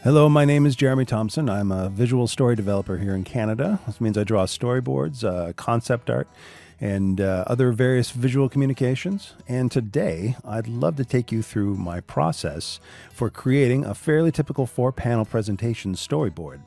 Hello, my name is Jeremy Thompson. I'm a visual story developer here in Canada. This means I draw storyboards, concept art, and other various visual communications. And today, I'd love to take you through my process for creating a fairly typical 4-panel presentation storyboard.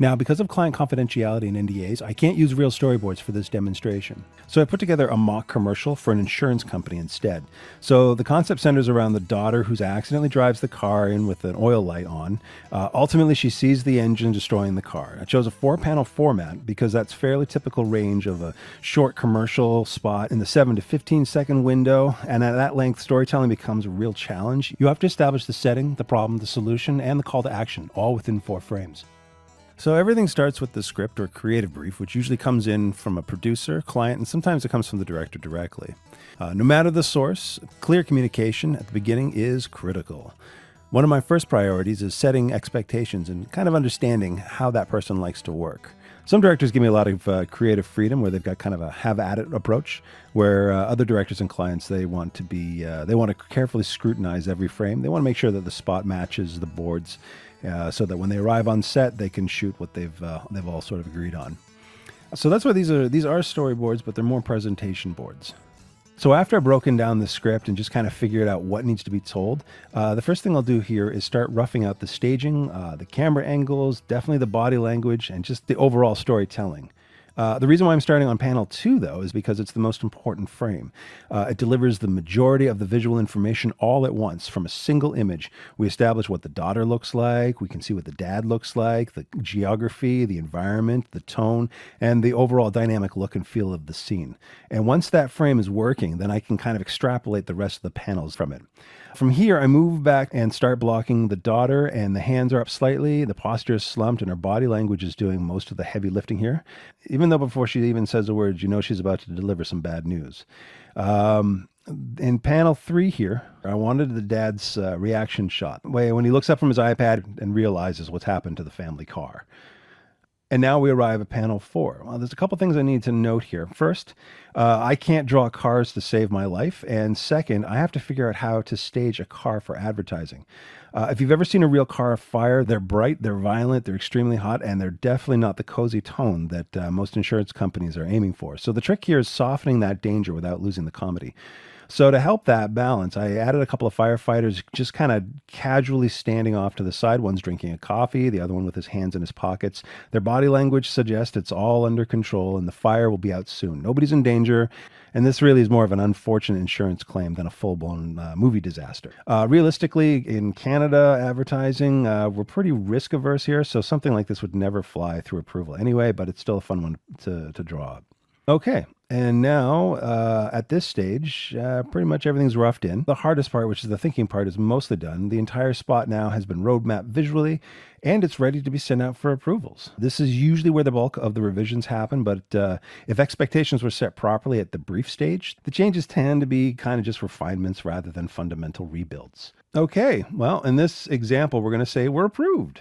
Now, because of client confidentiality and NDAs, I can't use real storyboards for this demonstration. So I put together a mock commercial for an insurance company instead. So the concept centers around the daughter who accidentally drives the car in with an oil light on. Ultimately, she sees the engine destroying the car. I chose a 4-panel format because that's fairly typical range of a short commercial spot in the 7 to 15 second window. And at that length, storytelling becomes a real challenge. You have to establish the setting, the problem, the solution, and the call to action, all within 4 frames. So everything starts with the script or creative brief, which usually comes in from a producer, client, and sometimes it comes from the director directly. No matter the source, clear communication at the beginning is critical. One of my first priorities is setting expectations and kind of understanding how that person likes to work. Some directors give me a lot of creative freedom where they've got kind of a have-at-it approach, where other directors and clients, they want to carefully scrutinize every frame. They want to make sure that the spot matches the boards so that when they arrive on set, they can shoot what they've all sort of agreed on. So that's why these are storyboards, but they're more presentation boards. So after I've broken down the script and just kind of figured out what needs to be told, the first thing I'll do here is start roughing out the staging, the camera angles, definitely the body language, and just the overall storytelling. The reason why I'm starting on panel 2, though, is because it's the most important frame. It delivers the majority of the visual information all at once from a single image. We establish what the daughter looks like, we can see what the dad looks like, the geography, the environment, the tone, and the overall dynamic look and feel of the scene. And once that frame is working, then I can kind of extrapolate the rest of the panels from it. From here, I move back and start blocking the daughter, and the hands are up slightly, the posture is slumped, and her body language is doing most of the heavy lifting here. Even though before she even says a word, you know she's about to deliver some bad news. In panel 3 here, I wanted the dad's reaction shot, when he looks up from his iPad and realizes what's happened to the family car. And now we arrive at panel 4. Well, there's a couple things I need to note here. First, I can't draw cars to save my life. And second, I have to figure out how to stage a car for advertising. If you've ever seen a real car fire, they're bright, they're violent, they're extremely hot, and they're definitely not the cozy tone that most insurance companies are aiming for. So the trick here is softening that danger without losing the comedy. So to help that balance, I added a couple of firefighters just kind of casually standing off to the side. One's drinking a coffee, the other one with his hands in his pockets. Their body language suggests it's all under control and the fire will be out soon. Nobody's in danger. And this really is more of an unfortunate insurance claim than a full-blown movie disaster. Realistically, in Canada, advertising, we're pretty risk-averse here, so something like this would never fly through approval anyway, but it's still a fun one to draw up. Okay, and now at this stage, pretty much everything's roughed in. The hardest part, which is the thinking part, is mostly done. The entire spot now has been roadmapped visually, and it's ready to be sent out for approvals. This is usually where the bulk of the revisions happen, but if expectations were set properly at the brief stage, the changes tend to be kind of just refinements rather than fundamental rebuilds. Okay, well, in this example, we're going to say we're approved.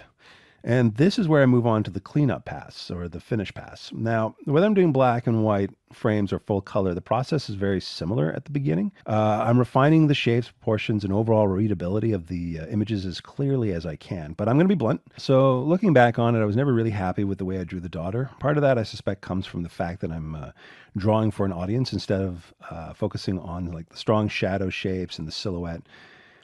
And this is where I move on to the cleanup pass or the finish pass. Now, whether I'm doing black and white frames or full color, the process is very similar at the beginning. I'm refining the shapes, proportions, and overall readability of the images as clearly as I can, but I'm going to be blunt. So looking back on it, I was never really happy with the way I drew the daughter. Part of that, I suspect, comes from the fact that I'm drawing for an audience instead of focusing on like the strong shadow shapes and the silhouette.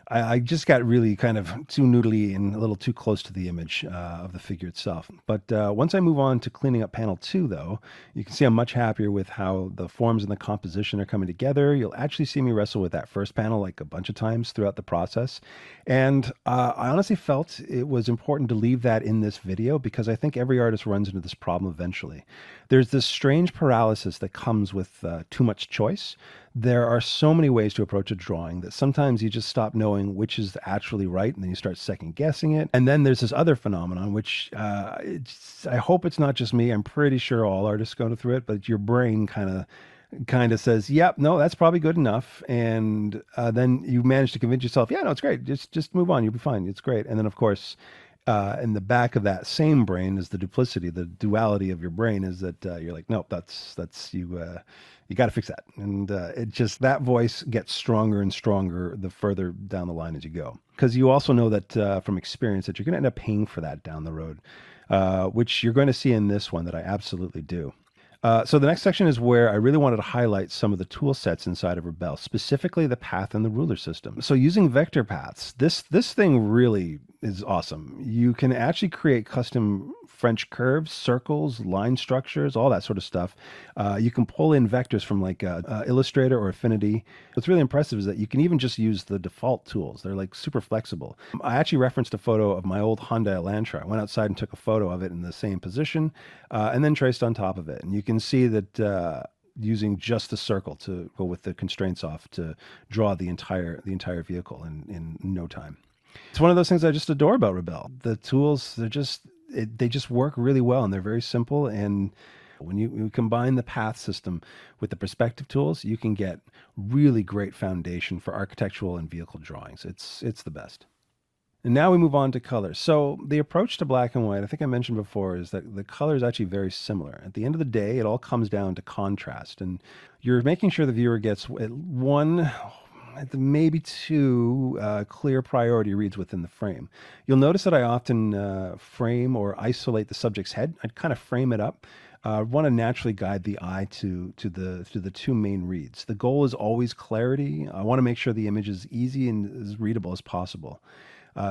I just got really kind of too noodly and a little too close to the image of the figure itself. But once I move on to cleaning up panel 2, though, you can see I'm much happier with how the forms and the composition are coming together. You'll actually see me wrestle with that first panel like a bunch of times throughout the process. And I honestly felt it was important to leave that in this video because I think every artist runs into this problem eventually. There's this strange paralysis that comes with too much choice. There are so many ways to approach a drawing that sometimes you just stop knowing which is actually right, and then you start second guessing it. And then there's this other phenomenon, which I hope it's not just me. I'm pretty sure all artists go through it, but your brain kind of says, yep, no, that's probably good enough. And then you manage to convince yourself, yeah, no, it's great. Just move on. You'll be fine. It's great. And then, of course, In the back of that same brain is the duplicity, the duality of your brain is that you're like, nope, that's you. You got to fix that, and it just that voice gets stronger and stronger the further down the line as you go. Because you also know that from experience that you're going to end up paying for that down the road, which you're going to see in this one that I absolutely do. So the next section is where I really wanted to highlight some of the tool sets inside of Rebelle, specifically the path and the ruler system. So using vector paths, this thing really is awesome. You can actually create custom French curves, circles, line structures, all that sort of stuff. You can pull in vectors from like Illustrator or Affinity. What's really impressive is that you can even just use the default tools. They're like super flexible. I actually referenced a photo of my old Hyundai Elantra. I went outside and took a photo of it in the same position, and then traced on top of it. And you can see that using just the circle to go with the constraints off to draw the entire vehicle in no time. It's one of those things I just adore about Rebelle. The tools, they just work really well, and they're very simple. And when you combine the path system with the perspective tools, you can get really great foundation for architectural and vehicle drawings. It's the best. And now we move on to colors. So the approach to black and white, I think I mentioned before, is that the color is actually very similar. At the end of the day, it all comes down to contrast, and you're making sure the viewer gets one, maybe two clear priority reads within the frame. You'll notice that I often frame or isolate the subject's head. I'd kind of frame it up. Want to naturally guide the eye to the two main reads. The goal is always clarity. I want to make sure the image is easy and as readable as possible.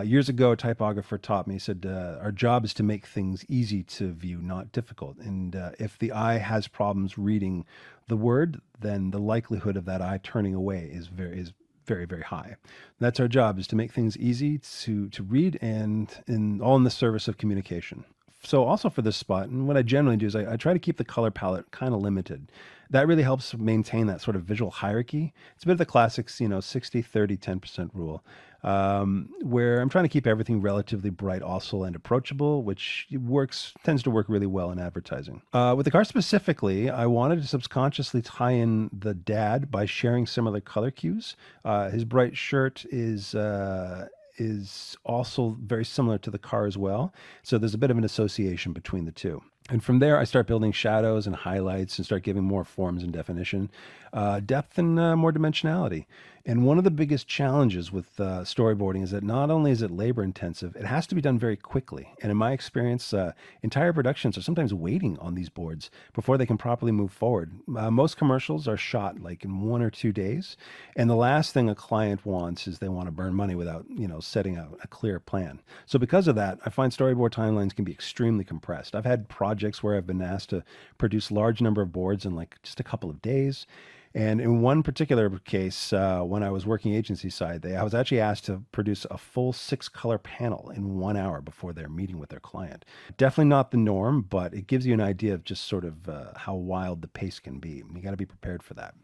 Years ago, a typographer taught me, he said, our job is to make things easy to view, not difficult. And if the eye has problems reading the word, then the likelihood of that eye turning away is very, very high. That's our job, is to make things easy to read and all in the service of communication. So also for this spot, and what I generally do is I try to keep the color palette kind of limited. That really helps maintain that sort of visual hierarchy. It's a bit of the classics, 60, 30, 10% rule, where I'm trying to keep everything relatively bright also and approachable, which tends to work really well in advertising. With the car specifically, I wanted to subconsciously tie in the dad by sharing similar color cues. His bright shirt is also very similar to the car as well. So there's a bit of an association between the two. And from there, I start building shadows and highlights and start giving more forms and definition, depth and more dimensionality. And one of the biggest challenges with storyboarding is that not only is it labor intensive, it has to be done very quickly. And in my experience, entire productions are sometimes waiting on these boards before they can properly move forward. Most commercials are shot like in 1 or 2 days. And the last thing a client wants is they want to burn money without, setting out a clear plan. So because of that, I find storyboard timelines can be extremely compressed. I've had projects where I've been asked to produce large number of boards in like just a couple of days. And in one particular case, when I was working agency side, I was actually asked to produce a full 6-color panel in 1 hour before their meeting with their client. Definitely not the norm, but it gives you an idea of just sort of how wild the pace can be. You got to be prepared for that.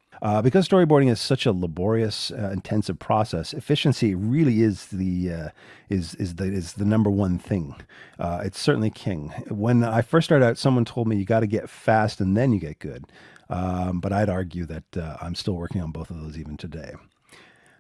Because storyboarding is such a laborious, intensive process, efficiency really is the number one thing. It's certainly king. When I first started out, someone told me you got to get fast and then you get good. But I'd argue that I'm still working on both of those even today.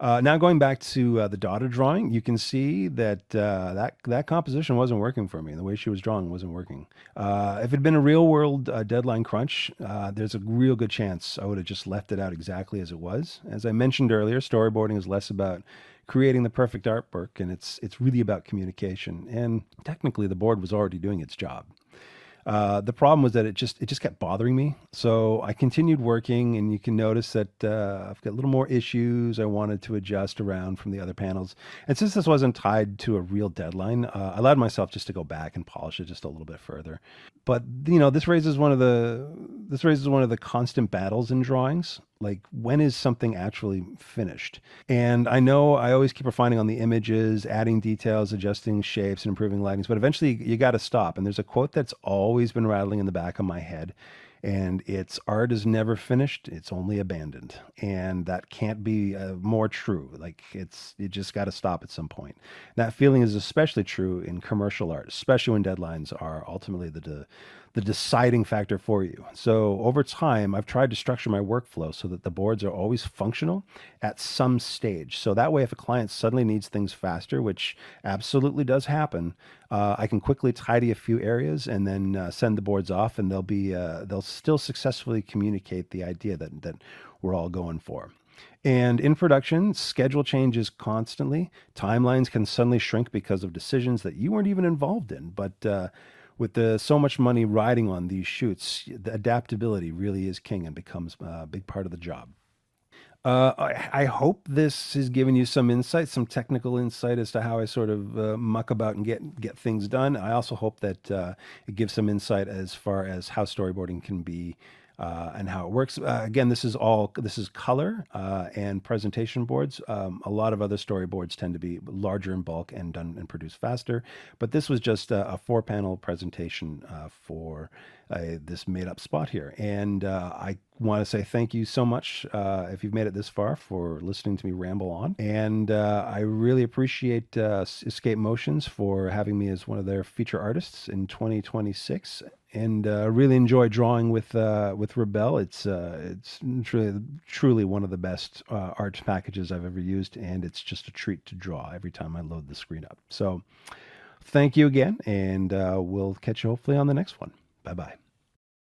Now going back to the daughter drawing, you can see that that composition wasn't working for me. The way she was drawing wasn't working. If it had been a real world deadline crunch, there's a real good chance I would have just left it out exactly as it was. As I mentioned earlier, storyboarding is less about creating the perfect artwork, and it's really about communication. And technically, the board was already doing its job. The problem was that it just kept bothering me. So I continued working, and you can notice that I've got a little more issues I wanted to adjust around from the other panels. And since this wasn't tied to a real deadline, I allowed myself just to go back and polish it just a little bit further. But this raises one of the constant battles in drawings. Like, when is something actually finished? And I know I always keep refining on the images, adding details, adjusting shapes, and improving lightings, but eventually you got to stop. And there's a quote that's always been rattling in the back of my head, and it's art is never finished, it's only abandoned. And that can't be more true. Like, you just got to stop at some point. That feeling is especially true in commercial art, especially when deadlines are ultimately the deciding factor for you. So over time, I've tried to structure my workflow so that the boards are always functional at some stage. So that way, if a client suddenly needs things faster, which absolutely does happen, I can quickly tidy a few areas and then send the boards off, and they'll still successfully communicate the idea that we're all going for. And in production, schedule changes constantly. Timelines can suddenly shrink because of decisions that you weren't even involved in. But with so much money riding on these shoots, the adaptability really is king and becomes a big part of the job. I hope this has given you some insight, some technical insight as to how I sort of muck about and get things done. I also hope that it gives some insight as far as how storyboarding can be and how it works. Again, this is color and presentation boards. A lot of other storyboards tend to be larger in bulk and done and produced faster, but this was just a four-panel presentation for this made-up spot here. And I want to say thank you so much if you've made it this far for listening to me ramble on. And I really appreciate Escape Motions for having me as one of their feature artists in 2026. And really enjoy drawing with Rebelle. It's truly one of the best art packages I've ever used, and it's just a treat to draw every time I load the screen up. So, thank you again, and we'll catch you hopefully on the next one. Bye bye.